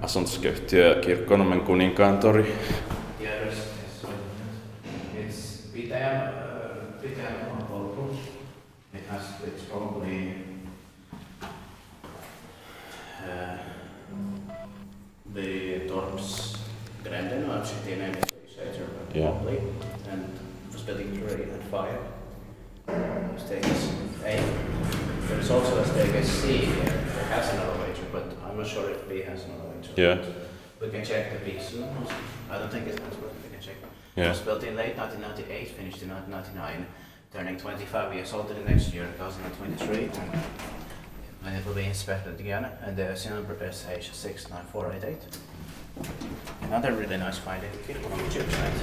asuntoyhtiö Kirkkonummen Kuninkaantori. Yes, it's Pitäjäntuvanpolku. It's probably the Torps Gränden, or city name is probably, and was built in 305. Stake is A. There is also a stake is C here that has an elevator, but I'm not sure if B has an elevator. Yeah. We can check the B soon. I don't think it has, but we can check. Yeah. It was built in late 1998, finished in 1999, turning 25 years old in the next year, 2023. And it will be inspected again, and the serial number is H69488. Another really nice find in the Kirkkonummi church site.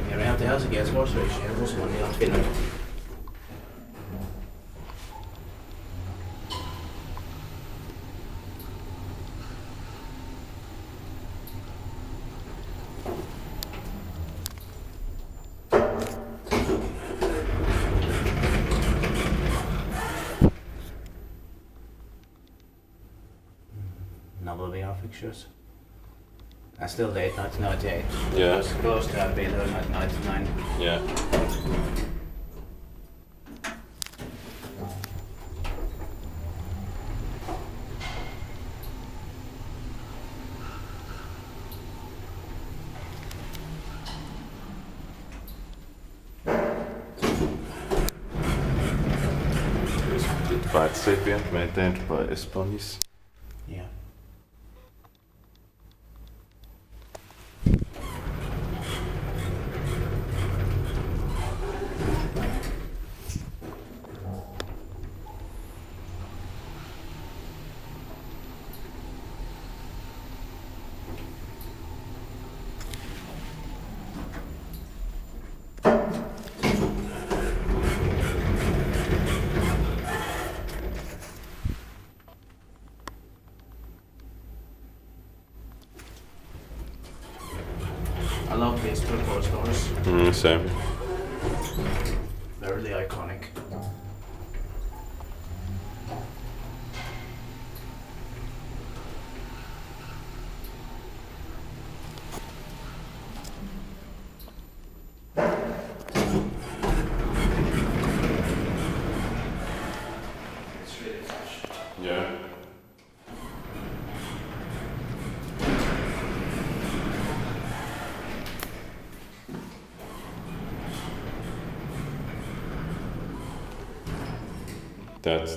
Here we have the Helsinki sports ratio, here was one in Finland. Novel VR fixtures. And still date 1998. Yeah. It was close to have been 1999. Yeah. Recipient maintained by Espanys. Yeah. I love these turquoise doors. Same. They're really iconic. It's really fresh. Yeah. That's